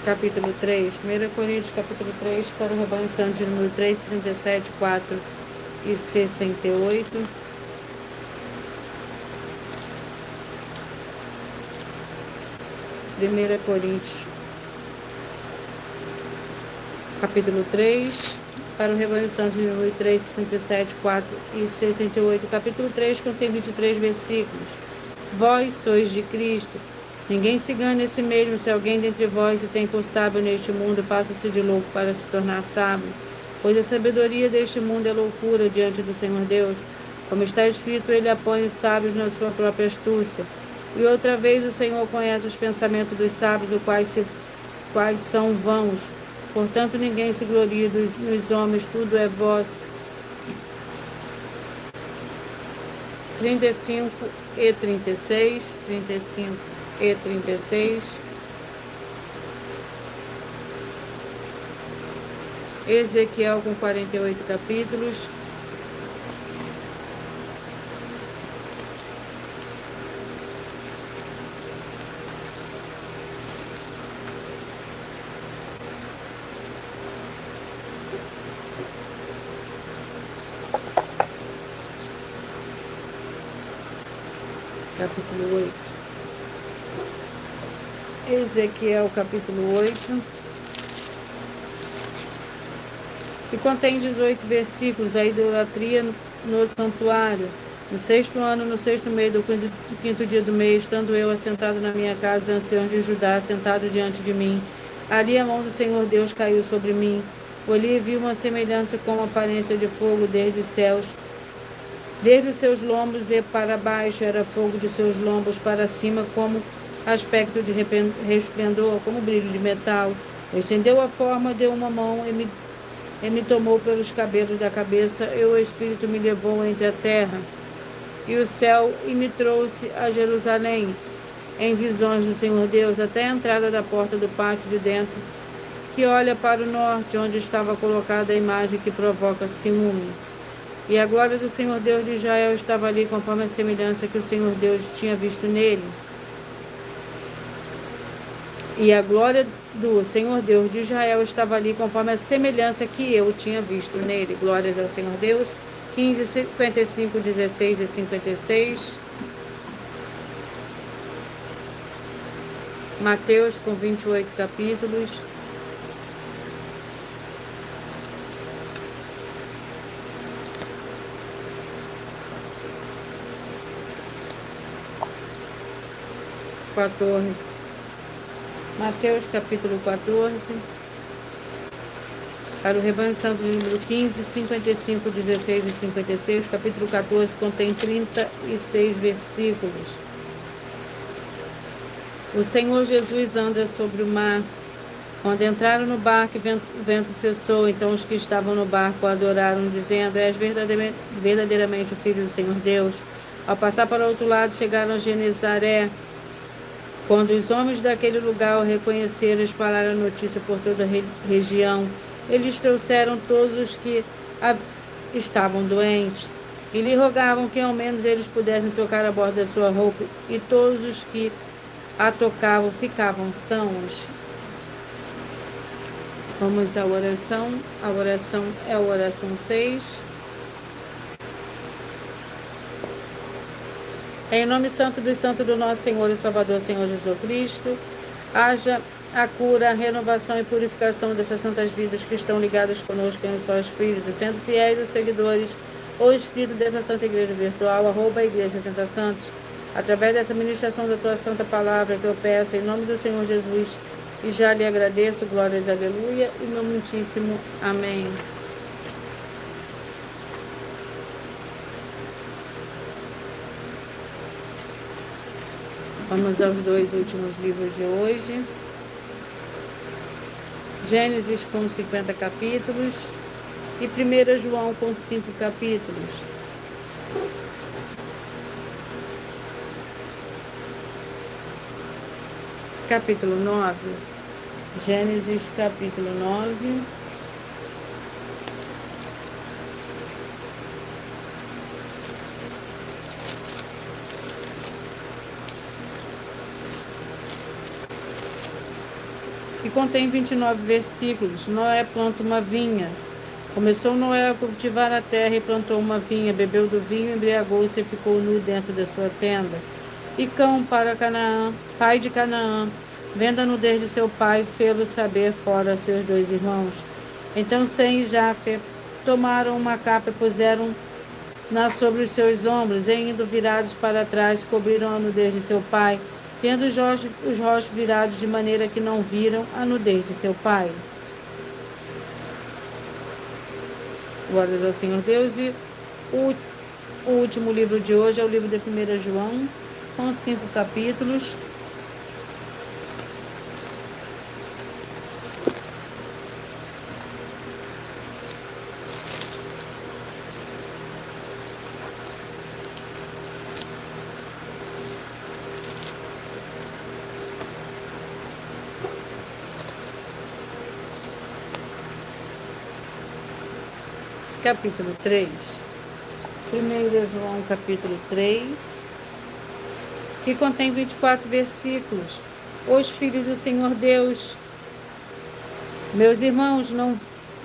Capítulo 3, 1 Coríntios, capítulo 3, para o rebanho santo, de número 3, 67, 4 e 68. Primeira Coríntios, capítulo 3, para o rebanho santo, de número 3, 67, 4 e 68. Capítulo 3 contém 23 versículos. Vós sois de Cristo. Ninguém se engane a si mesmo. Se alguém dentre vós se tem por sábio neste mundo, faça-se de louco para se tornar sábio. Pois a sabedoria deste mundo é loucura diante do Senhor Deus. Como está escrito, ele apanha os sábios na sua própria astúcia. E outra vez o Senhor conhece os pensamentos dos sábios, quais são vãos. Portanto, ninguém se glorie nos homens, tudo é vosso. 35 e 36, 35 e 36. Ezequiel com 48 capítulos. Capítulo 8. Ezequiel capítulo 8. E contém 18 versículos. A idolatria no santuário. No 6º ano, no 6º mês, do 5º dia do mês, estando eu assentado na minha casa, os anciãos de Judá sentados diante de mim, ali a mão do Senhor Deus caiu sobre mim. Olhei e vi uma semelhança com uma aparência de fogo desde os céus. Desde os seus lombos e para baixo era fogo, de seus lombos para cima como aspecto de resplendor, como brilho de metal. Estendeu a forma de uma mão e me tomou pelos cabelos da cabeça, e o Espírito me levou entre a terra e o céu, e me trouxe a Jerusalém, em visões do Senhor Deus, até a entrada da porta do pátio de dentro, que olha para o norte, onde estava colocada a imagem que provoca ciúme. E a glória do Senhor Deus de Israel estava ali, conforme a semelhança que o Senhor Deus tinha visto nele. E a glória do Senhor Deus de Israel estava ali, conforme a semelhança que eu tinha visto nele. Glórias ao Senhor Deus. 15, 55, 16 e 56. Mateus com 28 capítulos. Mateus capítulo 14, para o rebanho santo, de número 15, 55, 16 e 56. O capítulo 14 contém 36 versículos. O Senhor Jesus anda sobre o mar. Quando entraram no barco, o vento cessou. Então os que estavam no barco o adoraram, dizendo: És verdadeiramente o Filho do Senhor Deus. Ao passar para o outro lado, chegaram a Genezaré. Quando os homens daquele lugar o reconheceram, espalharam a notícia por toda a região. Eles trouxeram todos os que estavam doentes, e lhe rogavam que ao menos eles pudessem tocar a borda da sua roupa, e todos os que a tocavam ficavam sãos. Vamos à oração. A oração é a oração 6. Em nome santo dos santos do nosso Senhor e Salvador, Senhor Jesus Cristo, haja a cura, a renovação e purificação dessas santas vidas que estão ligadas conosco em um só Espírito, sendo fiéis os seguidores ou inscritos dessa Santa Igreja Virtual, @ Igreja 70 Santos, através dessa ministração da tua Santa Palavra que eu peço em nome do Senhor Jesus e já lhe agradeço, glórias, aleluia, e meu muitíssimo amém. Vamos aos 2 últimos livros de hoje. Gênesis com 50 capítulos e 1 João com 5 capítulos. Capítulo 9. Gênesis capítulo 9. Que contém 29 versículos. Noé planta uma vinha. Começou Noé a cultivar a terra e plantou uma vinha, bebeu do vinho, embriagou-se e ficou nu dentro da sua tenda. E Cão, para Canaã, pai de Canaã, vendo a nudez de seu pai, fê-lo saber fora seus 2 irmãos. Então Sem e Jafé tomaram uma capa e puseram-na sobre os seus ombros, e indo virados para trás, cobriram a nudez de seu pai, tendo os rostos virados de maneira que não viram a nudez de seu pai. Glórias ao Senhor Deus. E o último livro de hoje é o livro de 1 João, com 5 capítulos. Capítulo 3. 1 João capítulo 3, que contém 24 versículos. Os filhos do Senhor Deus, meus irmãos,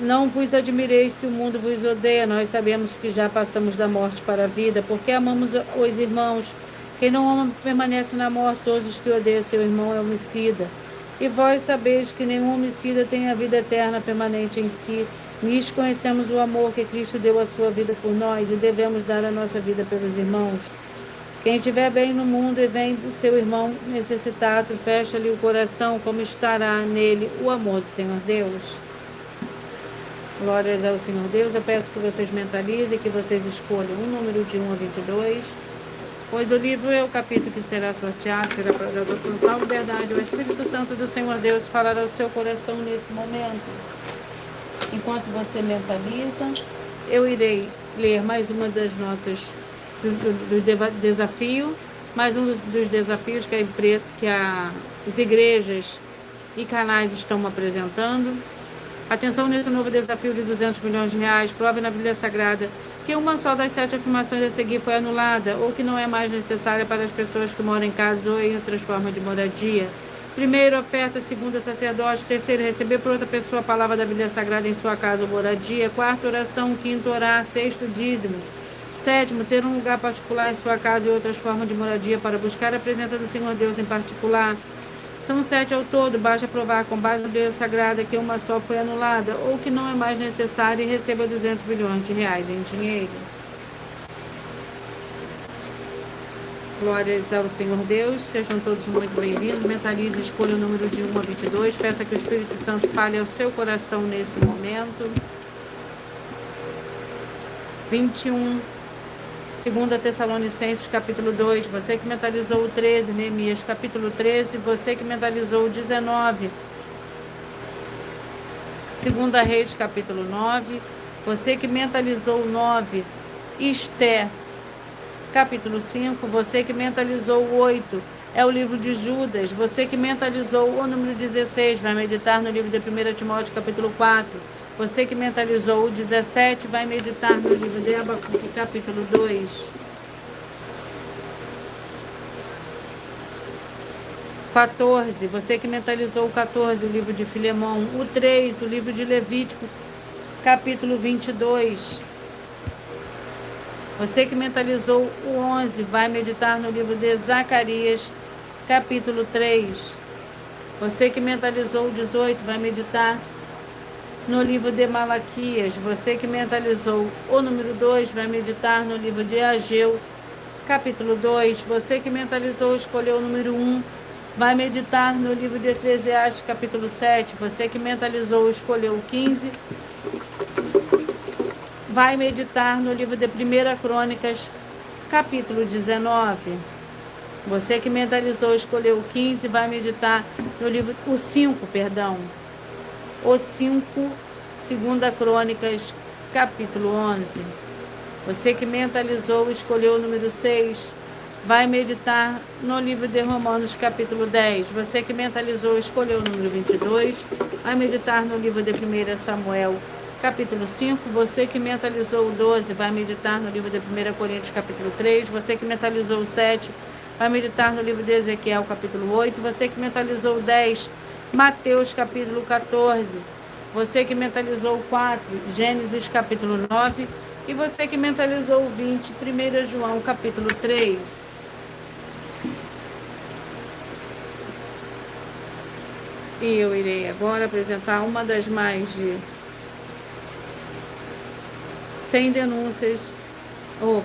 não vos admireis se o mundo vos odeia. Nós sabemos que já passamos da morte para a vida, porque amamos os irmãos. Quem não ama permanece na morte. Todos os que odeiam seu irmão é homicida. E vós sabeis que nenhum homicida tem a vida eterna permanente em si. Nisto conhecemos o amor que Cristo deu a sua vida por nós, e devemos dar a nossa vida pelos irmãos. Quem estiver bem no mundo e vem do seu irmão necessitado, fecha-lhe o coração, como estará nele o amor do Senhor Deus. Glórias ao Senhor Deus. Eu peço que vocês mentalizem, que vocês escolham um número de 1 a 22, pois o livro é o capítulo que será sorteado, será dado com total liberdade. O Espírito Santo do Senhor Deus falará ao seu coração nesse momento. Enquanto você mentaliza, eu irei ler mais uma das nossas desafio, mais um dos desafios que as igrejas e canais estão apresentando. Atenção nesse novo desafio de 200 milhões de reais. Prove na Bíblia Sagrada que uma só das 7 afirmações a seguir foi anulada, ou que não é mais necessária para as pessoas que moram em casas ou em outras formas de moradia. Primeiro, oferta. Segundo, sacerdote. Terceiro, receber por outra pessoa a palavra da Bíblia Sagrada em sua casa ou moradia. Quarto, oração. Quinto, orar. Sexto, dízimos. Sétimo, ter um lugar particular em sua casa e outras formas de moradia para buscar a presença do Senhor Deus em particular. São 7 ao todo. Basta provar com base na Bíblia Sagrada que uma só foi anulada, ou que não é mais necessária, e receba 200 milhões de reais em dinheiro. Glórias ao Senhor Deus. Sejam todos muito bem-vindos. Mentalize, escolha o número de 1 a 22. Peça que o Espírito Santo fale ao seu coração nesse momento. 21. 2 Tessalonicenses, capítulo 2. Você que mentalizou o 13. Neemias, capítulo 13. Você que mentalizou o 19. 2 Reis, capítulo 9. Você que mentalizou o 9. Esther, capítulo 5, você que mentalizou o 8, é o livro de Judas. Você que mentalizou o número 16, vai meditar no livro de 1 Timóteo, capítulo 4. Você que mentalizou o 17, vai meditar no livro de Abacuque, capítulo 2. Você que mentalizou o 14, o livro de Filemão. O 3, o livro de Levítico, capítulo 22. Você que mentalizou o 11, vai meditar no livro de Zacarias, capítulo 3. Você que mentalizou o 18, vai meditar no livro de Malaquias. Você que mentalizou o número 2, vai meditar no livro de Ageu, capítulo 2. Você que mentalizou, escolheu o número 1, vai meditar no livro de Eclesiastes, capítulo 7. Você que mentalizou, escolheu o 15, vai meditar no livro de 1 Crônicas, capítulo 19. Você que mentalizou, escolheu o 15, vai meditar no livro, o 5, o 5, 2 Crônicas, capítulo 11. Você que mentalizou, escolheu o número 6, vai meditar no livro de Romanos, capítulo 10. Você que mentalizou, escolheu o número 22, vai meditar no livro de 1 Samuel, capítulo 5. Você que mentalizou o 12, vai meditar no livro de 1 Coríntios, capítulo 3. Você que mentalizou o 7, vai meditar no livro de Ezequiel, capítulo 8. Você que mentalizou o 10, Mateus, capítulo 14. Você que mentalizou o 4, Gênesis, capítulo 9. E você que mentalizou o 20, 1 João, capítulo 3. E eu irei agora apresentar uma das mais de 100 denúncias, ou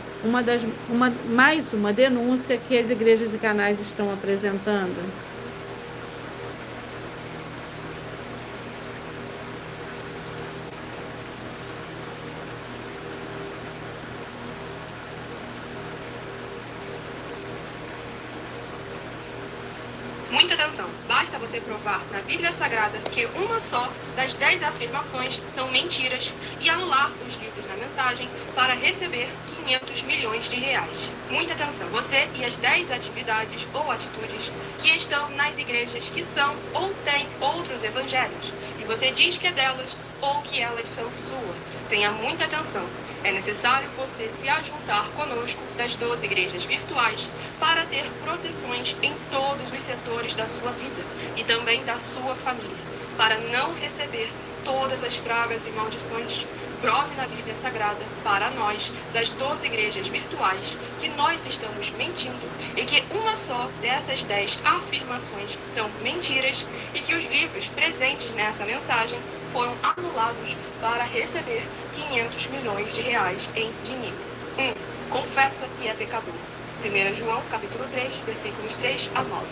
mais uma denúncia que as igrejas e canais estão apresentando. Muita atenção! Basta você provar na Bíblia Sagrada que uma só das 10 afirmações são mentiras e anular os livros na mensagem para receber 500 milhões de reais. Muita atenção! Você e as 10 atividades ou atitudes que estão nas igrejas que são ou têm outros evangelhos e você diz que é delas ou que elas são sua. Tenha muita atenção! É necessário você se ajuntar conosco das 12 igrejas virtuais para ter proteções em todos os setores da sua vida e também da sua família, para não receber todas as pragas e maldições. Prove na Bíblia Sagrada para nós, das 12 igrejas virtuais, que nós estamos mentindo e que uma só dessas 10 afirmações são mentiras e que os livros presentes nessa mensagem foram anulados para receber 500 milhões de reais em dinheiro. 1. Confessa que é pecador. 1 João, capítulo 3, versículos 3 a 9.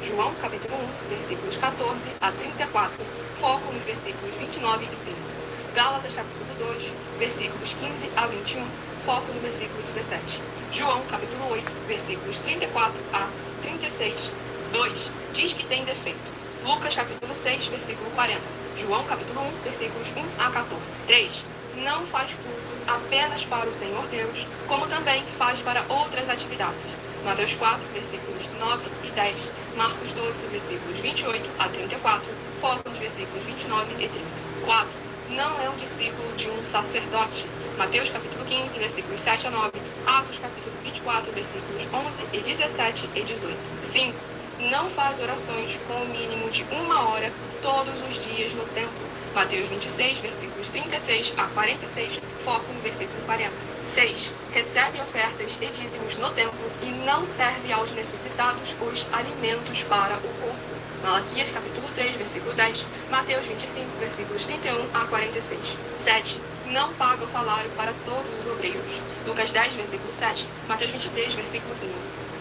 João, capítulo 1, versículos 14 a 34. Foco nos versículos 29 e 30. Gálatas, capítulo 2, versículos 15 a 21. Foco no versículo 17. João, capítulo 8, versículos 34 a 36. 2. Diz que tem defeito. Lucas, capítulo 6, versículo 40. João, capítulo 1, versículos 1 a 14. 3. Não faz culto apenas para o Senhor Deus, como também faz para outras atividades. Mateus 4, versículos 9 e 10. Marcos 12, versículos 28 a 34. Foco nos versículos 29 e 30. 4. Não é um discípulo de um sacerdote. Mateus capítulo 15, versículos 7 a 9. Atos capítulo 24, versículos 11 e 17 e 18. 5. Não faz orações com o mínimo de 1 hora todos os dias no templo. Mateus 26, versículos 36 a 46, foco no versículo 40. 6. Recebe ofertas e dízimos no templo e não serve aos necessitados os alimentos para o corpo. Malaquias capítulo 3, versículo 10, Mateus 25, versículos 31 a 46. 7. Não paga o salário para todos os obreiros. Lucas 10, versículo 7, Mateus 23, versículo 15.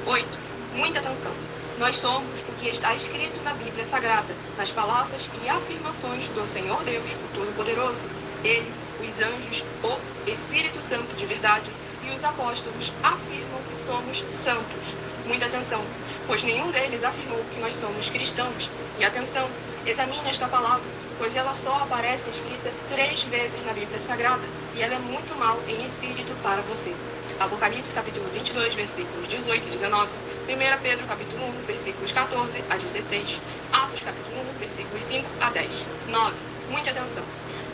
8. Muita atenção! Nós somos o que está escrito na Bíblia Sagrada, nas palavras e afirmações do Senhor Deus, o Todo-Poderoso. Ele, os anjos, o Espírito Santo de verdade e os apóstolos afirmam que somos santos. Muita atenção, pois nenhum deles afirmou que nós somos cristãos. E atenção, examine esta palavra, pois ela só aparece escrita 3 vezes na Bíblia Sagrada e ela é muito mal em espírito para você. Apocalipse capítulo 22, versículos 18 e 19. 1 Pedro capítulo 1, versículos 14 a 16. Atos capítulo 1, versículos 5 a 10. 9. Muita atenção.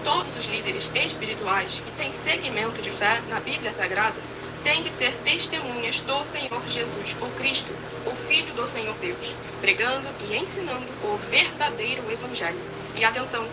Todos os líderes espirituais que têm segmento de fé na Bíblia Sagrada têm que ser testemunhas do Senhor Jesus, o Cristo, o Filho do Senhor Deus, pregando e ensinando o verdadeiro Evangelho. E atenção,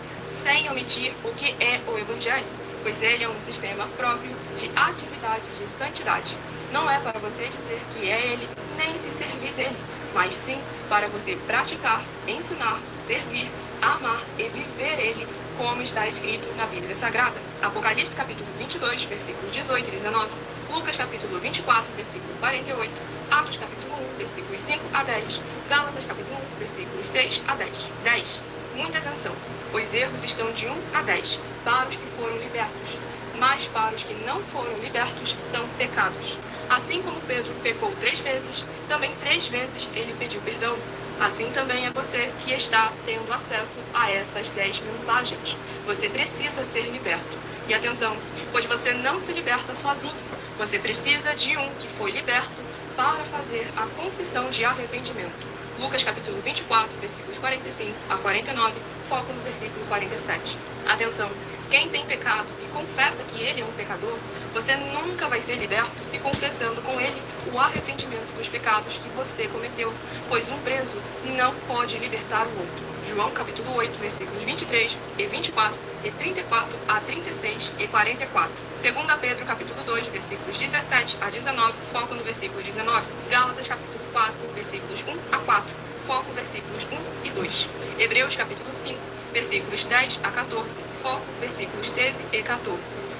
sem omitir o que é o Evangelho, pois ele é um sistema próprio de atividade de santidade. Não é para você dizer que é ele, nem se servir dele, mas sim para você praticar, ensinar, servir, amar e viver ele, como está escrito na Bíblia Sagrada. Apocalipse capítulo 22, versículos 18 e 19, Lucas capítulo 24, versículo 48, Atos capítulo 1, versículos 5 a 10, Gálatas capítulo 1, versículos 6 a 10. 10. Muita atenção, os erros estão de 1 a 10 para os que foram libertos, mas para os que não foram libertos são pecados. Assim como Pedro pecou 3 vezes, também 3 vezes ele pediu perdão. Assim também é você que está tendo acesso a essas 10 mensagens. Você precisa ser liberto. E atenção, pois você não se liberta sozinho. Você precisa de um que foi liberto para fazer a confissão de arrependimento. Lucas capítulo 24, versículos 45 a 49, foco no versículo 47. Atenção, quem tem pecado e confessa que ele é um pecador, você nunca vai ser liberto se confessando com ele o arrependimento dos pecados que você cometeu, pois um preso não pode libertar o outro. João capítulo 8, versículos 23 e 24 e 34 a 36 e 44. 2 Pedro capítulo 2, versículos 17 a 19, foco no versículo 19. Gálatas capítulo 4, versículos 1 a 4, foco versículos 1 e 2. Hebreus capítulo 5, versículos 10 a 14, foco versículos 13 e 14.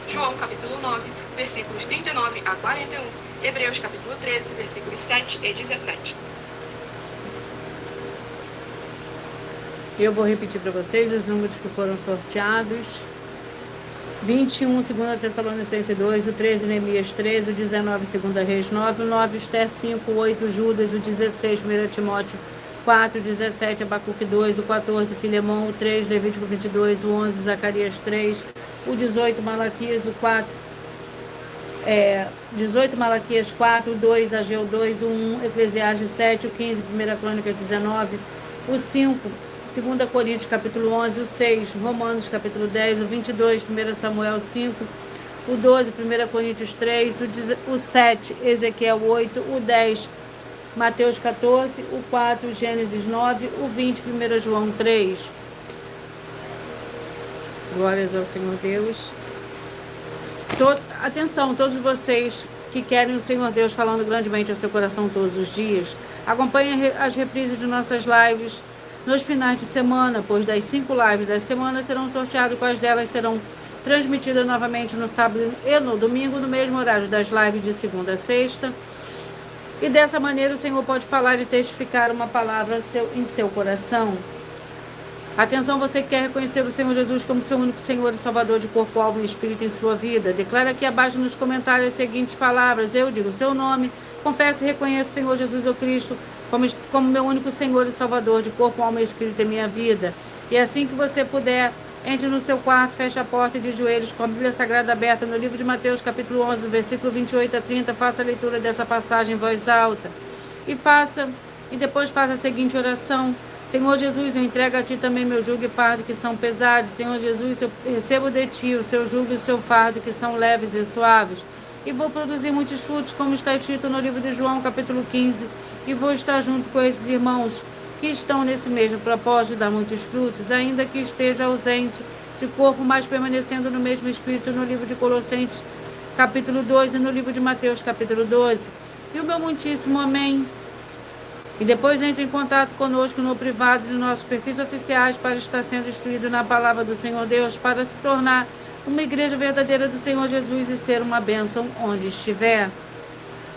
João capítulo 9, versículos 39 a 41. Hebreus capítulo 13, versículos 7 e 17. Eu vou repetir para vocês os números que foram sorteados. 21, 2 Tessalonicenses 2, o 13, Neemias 13, o 19, 2 Reis 9, o 9, Esther 5, o 8, Judas, o 16, 1 Timóteo 4, 17, Abacuque 2, o 14, Filemão, o 3, Levítico 22, o 11, Zacarias 3, o 18, Malaquias, o 4, 18, Malaquias 4, o 2, Ageu 2, o 1, Eclesiastes 7, o 15, 1 Crônica 19, o 5, 2 Coríntios capítulo 11, o 6, Romanos capítulo 10, o 22, 1 Samuel 5, o 12, 1 Coríntios 3, o 7, Ezequiel 8, o 10, Mateus 14, o 4, Gênesis 9, o 20, 1 João 3. Glórias ao Senhor Deus. Atenção, todos vocês que querem o Senhor Deus falando grandemente ao seu coração todos os dias, acompanhem as reprises de nossas lives nos finais de semana, pois das 5 lives da semana serão sorteadas, quais delas serão transmitidas novamente no sábado e no domingo, no mesmo horário das lives de segunda a sexta. E dessa maneira o Senhor pode falar e testificar uma palavra em seu coração. Atenção, você que quer reconhecer o Senhor Jesus como seu único Senhor e Salvador de corpo, alma e espírito em sua vida, declara aqui abaixo nos comentários as seguintes palavras: eu digo o seu nome, confesso e reconheço o Senhor Jesus o Cristo como meu único Senhor e Salvador de corpo, alma e espírito em minha vida. E assim que você puder, entre no seu quarto, feche a porta e de joelhos com a Bíblia Sagrada aberta no livro de Mateus capítulo 11, versículo 28 a 30, faça a leitura dessa passagem em voz alta. E depois faça a seguinte oração: Senhor Jesus, eu entrego a Ti também meu jugo e fardo que são pesados. Senhor Jesus, eu recebo de Ti o seu jugo e o seu fardo que são leves e suaves. E vou produzir muitos frutos, como está escrito no livro de João capítulo 15. E vou estar junto com esses irmãos que estão nesse mesmo propósito de dar muitos frutos, ainda que esteja ausente de corpo, mas permanecendo no mesmo espírito, no livro de Colossenses capítulo 2 e no livro de Mateus capítulo 12. E o meu muitíssimo amém. E depois entre em contato conosco no privado de nossos perfis oficiais para estar sendo instruído na palavra do Senhor Deus, para se tornar uma igreja verdadeira do Senhor Jesus e ser uma bênção onde estiver.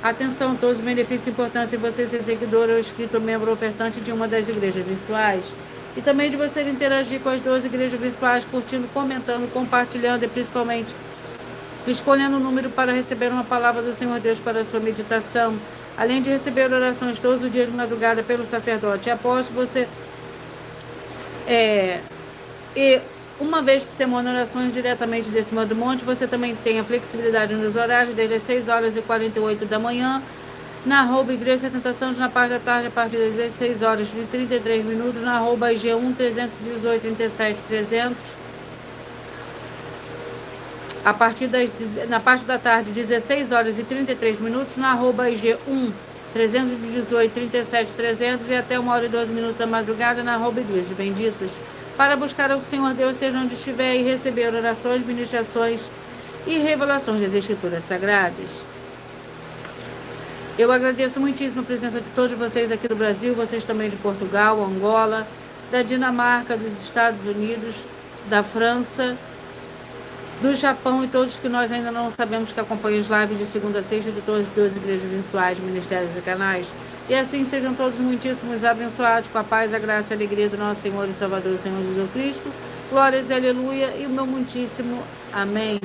Atenção, todos os benefícios importantes de você ser seguidor ou inscrito membro ofertante de uma das igrejas virtuais. E também de você interagir com as 12 igrejas virtuais, curtindo, comentando, compartilhando e principalmente escolhendo o número para receber uma palavra do Senhor Deus para a sua meditação. Além de receber orações todos os dias de madrugada pelo sacerdote e apóstolo, você uma vez por semana orações diretamente de cima do monte. Você também tem a flexibilidade nos horários, desde as 6 horas e 48 da manhã, na @Igreja Tentação, na parte da tarde, a partir das 16 horas e 33 minutos, na @IG1 318 37 300. na parte da tarde, 16 horas e 33 minutos, na @IG1 318 37 300 e até 1 hora e 12 minutos da madrugada na @Igrejas Benditas, para buscar ao Senhor Deus, seja onde estiver, e receber orações, ministrações e revelações das Escrituras Sagradas. Eu agradeço muitíssimo a presença de todos vocês aqui do Brasil, vocês também de Portugal, Angola, da Dinamarca, dos Estados Unidos, da França, do Japão e todos que nós ainda não sabemos que acompanham as lives de segunda a sexta de todas as 12 igrejas virtuais, ministérios e canais. E assim sejam todos muitíssimos abençoados com a paz, a graça e a alegria do nosso Senhor e Salvador, Senhor Jesus Cristo. Glórias e aleluia e o meu muitíssimo amém.